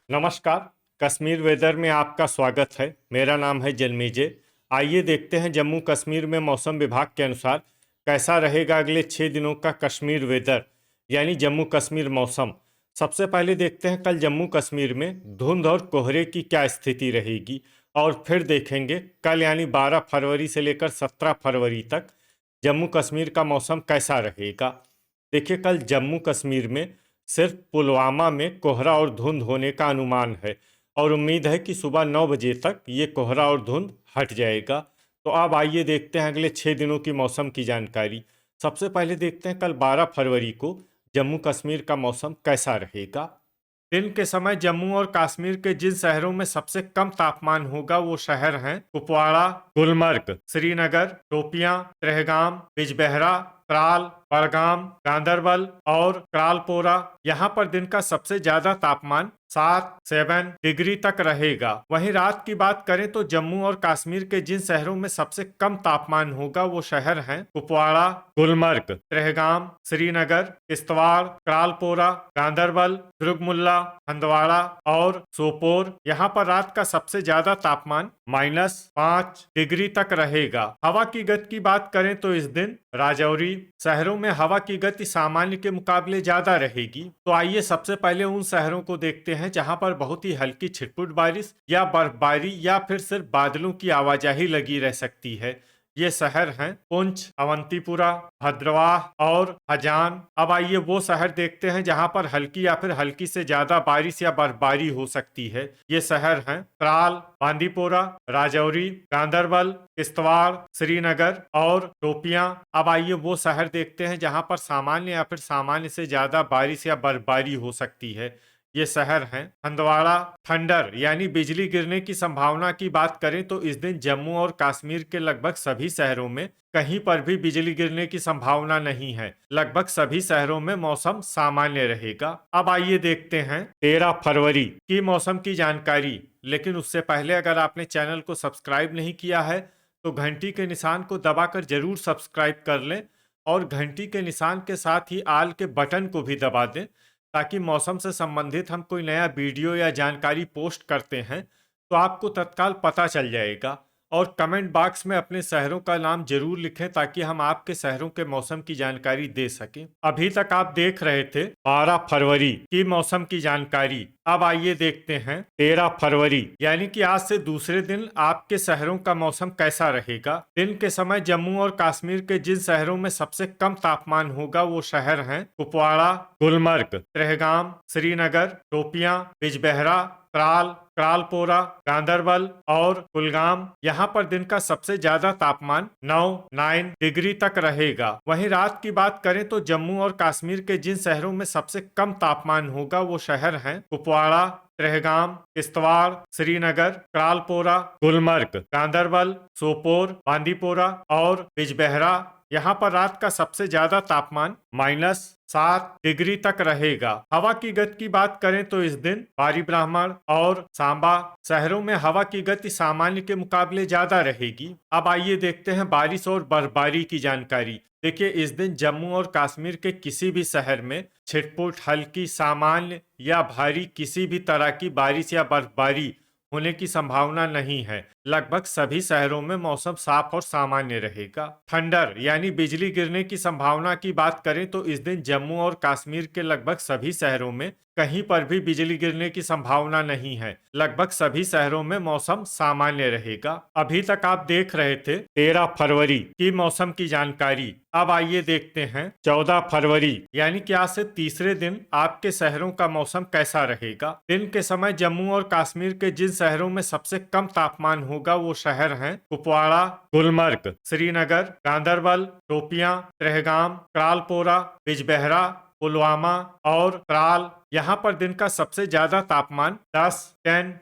नमस्कार। कश्मीर वेदर में आपका स्वागत है। मेरा नाम है जन्मेजय। आइए देखते हैं जम्मू कश्मीर में मौसम विभाग के अनुसार कैसा रहेगा अगले 6 दिनों का कश्मीर वेदर यानी जम्मू कश्मीर मौसम। सबसे पहले देखते हैं कल जम्मू कश्मीर में धुंध और कोहरे की क्या स्थिति रहेगी, और फिर देखेंगे कल यानी 12 फरवरी से लेकर 17 फरवरी तक जम्मू कश्मीर का मौसम कैसा रहेगा। देखिए, कल जम्मू कश्मीर में सिर्फ पुलवामा में कोहरा और धुंध होने का अनुमान है, और उम्मीद है कि सुबह 9 बजे तक ये कोहरा और धुंध हट जाएगा। तो अब आइए देखते हैं अगले 6 दिनों की मौसम की जानकारी। सबसे पहले देखते हैं कल 12 फरवरी को जम्मू कश्मीर का मौसम कैसा रहेगा। दिन के समय जम्मू और कश्मीर के जिन शहरों में सबसे कम तापमान होगा वो शहर हैं कुपवाड़ा, गुलमर्ग, श्रीनगर, शोपियां, त्रेहगाम, बिजबेहरा, त्राल, बड़गाम, गांदरबल और क्रालपोरा। यहाँ पर दिन का सबसे ज्यादा तापमान 7 डिग्री तक रहेगा। वहीं रात की बात करें तो जम्मू और कश्मीर के जिन शहरों में सबसे कम तापमान होगा वो शहर हैं कुपवाड़ा, गुलमर्ग, त्रेहगाम, श्रीनगर, किश्तवाड़, क्रालपोरा, गांदरबल, दुर्गमुल्ला, हंदवाड़ा और सोपोर। यहाँ पर रात का सबसे ज्यादा तापमान -5 डिग्री तक रहेगा। हवा की गति की बात करें तो इस दिन राजौरी शहरों में हवा की गति सामान्य के मुकाबले ज्यादा रहेगी। तो आइए सबसे पहले उन शहरों को देखते हैं जहां पर बहुत ही हल्की छिटपुट बारिश या बर्फबारी या फिर सिर्फ बादलों की आवाजाही लगी रह सकती है। ये शहर हैं पुंछ, अवंतीपुरा, भद्रवाह और हजान। अब आइए वो शहर देखते हैं जहां पर हल्की या फिर हल्की से ज्यादा बारिश या बर्फबारी हो सकती है। ये शहर हैं त्राल, बांदीपोरा, राजौरी, गांदरबल, किश्तवाड़, श्रीनगर और शोपियां। अब आइए वो शहर देखते हैं जहां पर सामान्य या फिर सामान्य से ज्यादा बारिश या बर्फबारी हो सकती है। ये शहर हैं हंदवाड़ा। थंडर यानी बिजली गिरने की संभावना की बात करें तो इस दिन जम्मू और कश्मीर के लगभग सभी शहरों में कहीं पर भी बिजली गिरने की संभावना नहीं है। लगभग सभी शहरों में मौसम सामान्य रहेगा। अब आइए देखते हैं 13 फरवरी की मौसम की जानकारी। लेकिन उससे पहले अगर आपने चैनल को सब्सक्राइब नहीं किया है तो घंटी के निशान को दबाकर जरूर सब्सक्राइब कर लें, और घंटी के निशान के साथ ही आल के बटन को भी दबा दें, ताकि मौसम से संबंधित हम कोई नया वीडियो या जानकारी पोस्ट करते हैं तो आपको तत्काल पता चल जाएगा। और कमेंट बॉक्स में अपने शहरों का नाम जरूर लिखें ताकि हम आपके शहरों के मौसम की जानकारी दे सकें। अभी तक आप देख रहे थे 12 फरवरी की मौसम की जानकारी। अब आइए देखते हैं 13 फरवरी यानी कि आज से दूसरे दिन आपके शहरों का मौसम कैसा रहेगा। दिन के समय जम्मू और कश्मीर के जिन शहरों में सबसे कम तापमान होगा वो शहर हैं कुपवाड़ा, गुलमर्ग, त्रेहगाम, श्रीनगर, शोपियां, बिजबेहरा, त्राल, क्रालपोरा, गांदरबल और कुलगाम। यहाँ पर दिन का सबसे ज्यादा तापमान 9 डिग्री तक रहेगा। वहीं रात की बात करें तो जम्मू और कश्मीर के जिन शहरों में सबसे कम तापमान होगा वो शहर हैं कुपवाड़ा, त्रेहगाम, किश्तवाड़, श्रीनगर, क्रालपोरा, गुलमर्ग, गांदरबल, सोपोर, बांदीपोरा और बिजबेहरा। यहाँ पर रात का सबसे ज्यादा तापमान -7 डिग्री तक रहेगा। हवा की गति की बात करें तो इस दिन बारी ब्राह्मण और सांबा शहरों में हवा की गति सामान्य के मुकाबले ज्यादा रहेगी। अब आइए देखते हैं बारिश और बर्फबारी की जानकारी। देखिए, इस दिन जम्मू और कश्मीर के किसी भी शहर में छिटपुट, हल्की, सामान्य या भारी किसी भी तरह की बारिश या बर्फबारी होने की संभावना नहीं है। लगभग सभी शहरों में मौसम साफ और सामान्य रहेगा। थंडर यानी बिजली गिरने की संभावना की बात करें तो इस दिन जम्मू और कश्मीर के लगभग सभी शहरों में कहीं पर भी बिजली गिरने की संभावना नहीं है। लगभग सभी शहरों में मौसम सामान्य रहेगा। अभी तक आप देख रहे थे 13 फरवरी की मौसम की जानकारी। अब आइए देखते हैं 14 फरवरी यानी कि आज से तीसरे दिन आपके शहरों का मौसम कैसा रहेगा। दिन के समय जम्मू और कश्मीर के जिन शहरों में सबसे कम तापमान होगा वो शहर हैं कुपवाड़ा, गुलमर्ग, श्रीनगर, गांदरबल, शोपियां, त्रेहगाम, क्रालपोरा, बिजबेहरा, पुलवामा और त्राल। यहाँ पर दिन का सबसे ज्यादा तापमान 10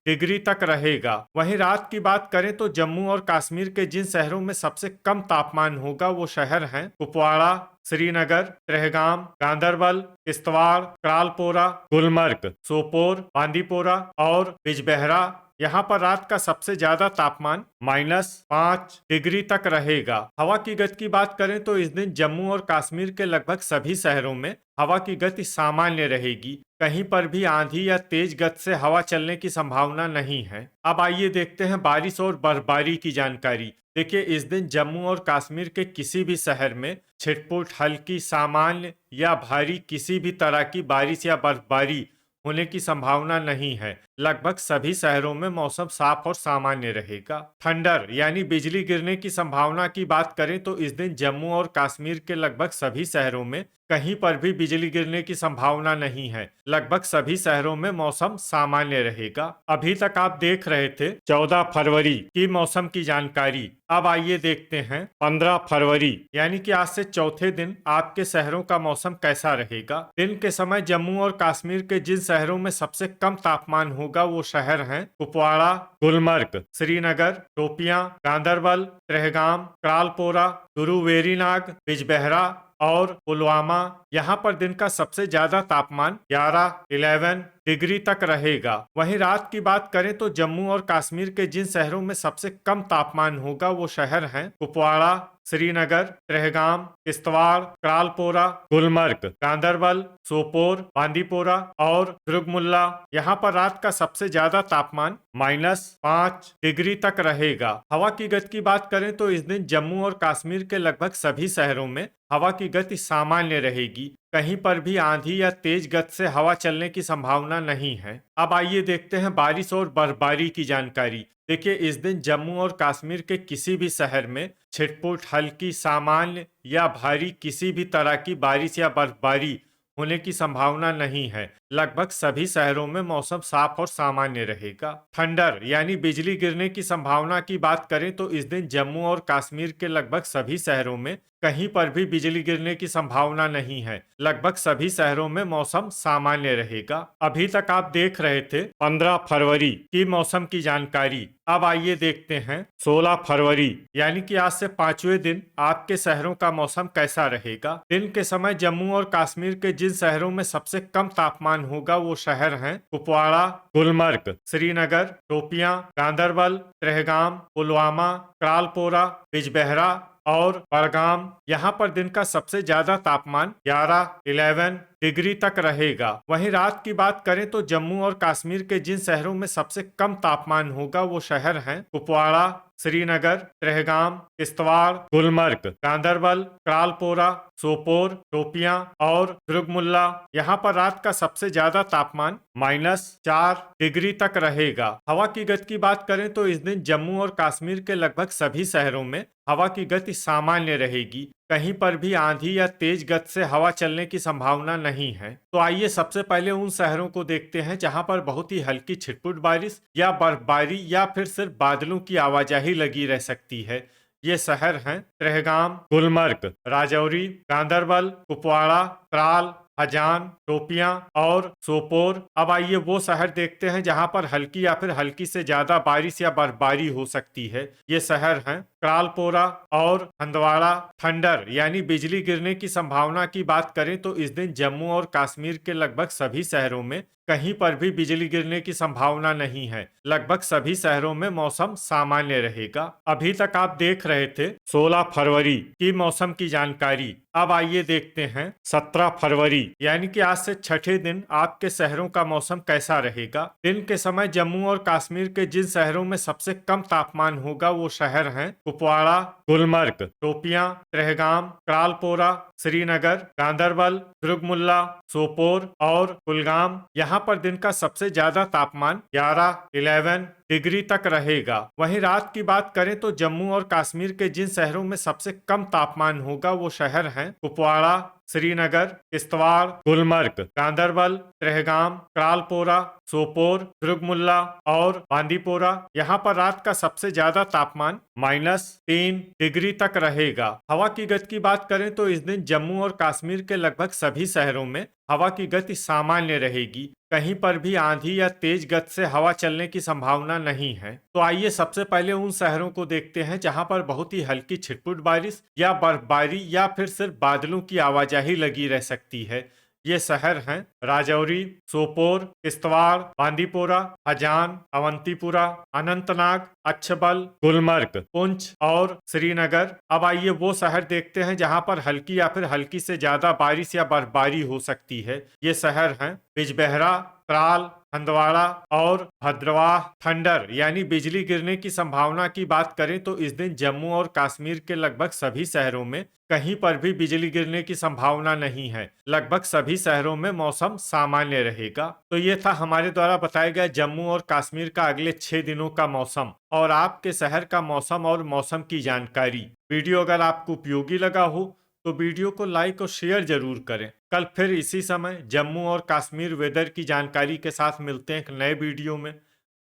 डिग्री तक रहेगा। वहीं रात की बात करें तो जम्मू और कश्मीर के जिन शहरों में सबसे कम तापमान होगा वो शहर हैं कुपवाड़ा, श्रीनगर, त्रेहगाम, गांदरबल, किश्तवाड़, क्रालपोरा, गुलमर्ग, सोपोर, बांदीपोरा और बिजबेहरा। यहाँ पर रात का सबसे ज्यादा तापमान -5 डिग्री तक रहेगा। हवा की गति की बात करें तो इस दिन जम्मू और कश्मीर के लगभग सभी शहरों में हवा की गति सामान्य रहेगी। कहीं पर भी आंधी या तेज गति से हवा चलने की संभावना नहीं है। अब आइए देखते हैं बारिश और बर्फबारी की जानकारी। देखिए, इस दिन जम्मू और कश्मीर के किसी भी शहर में छिटपुट, हल्की, सामान्य या भारी किसी भी तरह की बारिश या बर्फबारी होने की संभावना नहीं है। लगभग सभी शहरों में मौसम साफ और सामान्य रहेगा। थंडर यानी बिजली गिरने की संभावना की बात करें तो इस दिन जम्मू और कश्मीर के लगभग सभी शहरों में कहीं पर भी बिजली गिरने की संभावना नहीं है। लगभग सभी शहरों में मौसम सामान्य रहेगा। अभी तक आप देख रहे थे 14 फरवरी की मौसम की जानकारी। अब आइए देखते हैं 15 फरवरी यानी कि आज से चौथे दिन आपके शहरों का मौसम कैसा रहेगा। दिन के समय जम्मू और कश्मीर के जिन शहरों में सबसे कम तापमान होगा वो शहर हैं कुपवाड़ा, गुलमर्ग, श्रीनगर, शोपियां, गांदरबल, त्रेहगाम, त्रालपोरा, गुरु वेरीनाग, बिजबेहरा और पुलवामा। यहाँ पर दिन का सबसे ज्यादा तापमान 11 डिग्री तक रहेगा। वहीं रात की बात करें तो जम्मू और कश्मीर के जिन शहरों में सबसे कम तापमान होगा वो शहर हैं कुपवाड़ा, श्रीनगर, त्रेहगाम, किश्तवाड़, त्रालपोरा, गुलमर्ग, गांदरबल, सोपोर, बांदीपोरा और दुर्गमुल्ला। यहाँ पर रात का सबसे ज्यादा तापमान -5 डिग्री तक रहेगा। हवा की गति की बात करें तो इस दिन जम्मू और कश्मीर के लगभग सभी शहरों में हवा की गति सामान्य रहेगी। कहीं पर भी आंधी या तेज गति से हवा चलने की संभावना नहीं है। अब आइए देखते हैं बारिश और बर्फबारी की जानकारी। देखिए, इस दिन जम्मू और कश्मीर के किसी भी शहर में छिटपुट, हल्की, सामान्य या भारी किसी भी तरह की बारिश या बर्फबारी होने की संभावना नहीं है। लगभग सभी शहरों में मौसम साफ और सामान्य रहेगा। थंडर यानी बिजली गिरने की संभावना की बात करें तो इस दिन जम्मू और कश्मीर के लगभग सभी शहरों में कहीं पर भी बिजली गिरने की संभावना नहीं है। लगभग सभी शहरों में मौसम सामान्य रहेगा। अभी तक आप देख रहे थे 15 फरवरी की मौसम की जानकारी। अब आइए देखते हैं 16 फरवरी यानी कि आज से 5वें दिन आपके शहरों का मौसम कैसा रहेगा। दिन के समय जम्मू और कश्मीर के जिन शहरों में सबसे कम तापमान होगा वो शहर हैं कुपवाड़ा, गुलमर्ग, श्रीनगर, शोपियां, गांदरबल, त्रेहगाम, पुलवामा, त्रालपोरा, बिजबेहरा और बड़गाम। यहाँ पर दिन का सबसे ज्यादा तापमान 11 डिग्री तक रहेगा। वहीं रात की बात करें तो जम्मू और कश्मीर के जिन शहरों में सबसे कम तापमान होगा वो शहर हैं कुपवाड़ा, श्रीनगर, त्रेहगाम, किश्तवाड़, गुलमर्ग, गांदरबल, त्रालपोरा, सोपोर, शोपियां और दुर्गमुल्ला। यहाँ पर रात का सबसे ज्यादा तापमान -4 डिग्री तक रहेगा। हवा की गति की बात करें तो इस दिन जम्मू और कश्मीर के लगभग सभी शहरों में हवा की गति सामान्य रहेगी। कहीं पर भी आंधी या तेज गति से हवा चलने की संभावना नहीं है। तो आइए सबसे पहले उन शहरों को देखते हैं जहां पर बहुत ही हल्की छिटपुट बारिश या बर्फबारी या फिर सिर्फ बादलों की आवाजाही लगी रह सकती है। ये शहर हैं त्रेहगाम, गुलमर्ग, राजौरी, गांदरबल, कुपवाड़ा, त्राल, हजान, शोपियां और सोपोर। अब आइए वो शहर देखते हैं जहां पर हल्की या फिर हल्की से ज्यादा बारिश या बर्फबारी हो सकती है। ये शहर हैं त्रालपोरा और हंदवाड़ा। थंडर यानी बिजली गिरने की संभावना की बात करें तो इस दिन जम्मू और कश्मीर के लगभग सभी शहरों में कहीं पर भी बिजली गिरने की संभावना नहीं है। लगभग सभी शहरों में मौसम सामान्य रहेगा। अभी तक आप देख रहे थे 16 फरवरी की मौसम की जानकारी। अब आइए देखते हैं 17 फरवरी यानी कि आज से छठे दिन आपके शहरों का मौसम कैसा रहेगा। दिन के समय जम्मू और कश्मीर के जिन शहरों में सबसे कम तापमान होगा वो शहर हैं कुपवाड़ा, गुलमर्ग, शोपियां, त्रेहगाम, त्रालपोरा, श्रीनगर, गांदरबल, दुर्गमुल्ला, सोपोर और कुलगाम। यहाँ पर दिन का सबसे ज्यादा तापमान 11 डिग्री तक रहेगा। वहीं रात की बात करें तो जम्मू और कश्मीर के जिन शहरों में सबसे कम तापमान होगा वो शहर हैं कुपवाड़ा, श्रीनगर, किश्तवाड़, गुलमर्ग, गांदरबल, त्रेहगाम, त्रालपोरा, सोपोर, दुर्गमुल्ला और बांदीपोरा। यहाँ पर रात का सबसे ज्यादा तापमान -3 डिग्री तक रहेगा। हवा की गति की बात करें तो इस दिन जम्मू और कश्मीर के लगभग सभी शहरों में हवा की गति सामान्य रहेगी। कहीं पर भी आंधी या तेज गति से हवा चलने की संभावना नहीं है। तो आइए सबसे पहले उन शहरों को देखते हैं जहां पर बहुत ही हल्की छिटपुट बारिश या बर्फबारी या फिर सिर्फ बादलों की आवाजाही लगी रह सकती है। ये शहर हैं राजौरी, सोपोर, किश्तवाड़, बांदीपोरा, हजान, अवंतीपुरा, अनंतनाग, अच्छबल, गुलमर्ग, पुंछ और श्रीनगर। अब आइए वो शहर देखते हैं जहां पर हल्की या फिर हल्की से ज्यादा बारिश या बर्फबारी हो सकती है। ये शहर हैं बिजबेहरा, त्राल, हंदवाड़ा और भद्रवाह। थंडर यानी बिजली गिरने की संभावना की बात करें तो इस दिन जम्मू और कश्मीर के लगभग सभी शहरों में कहीं पर भी बिजली गिरने की संभावना नहीं है। लगभग सभी शहरों में मौसम सामान्य रहेगा। तो ये था हमारे द्वारा बताया गया जम्मू और कश्मीर का अगले 6 दिनों का मौसम और आपके शहर का मौसम और मौसम की जानकारी। वीडियो अगर आपको उपयोगी लगा हो तो वीडियो को लाइक और शेयर जरूर करें। कल फिर इसी समय जम्मू और कश्मीर वेदर की जानकारी के साथ मिलते हैं एक नए वीडियो में।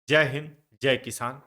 जय हिंद, जय किसान।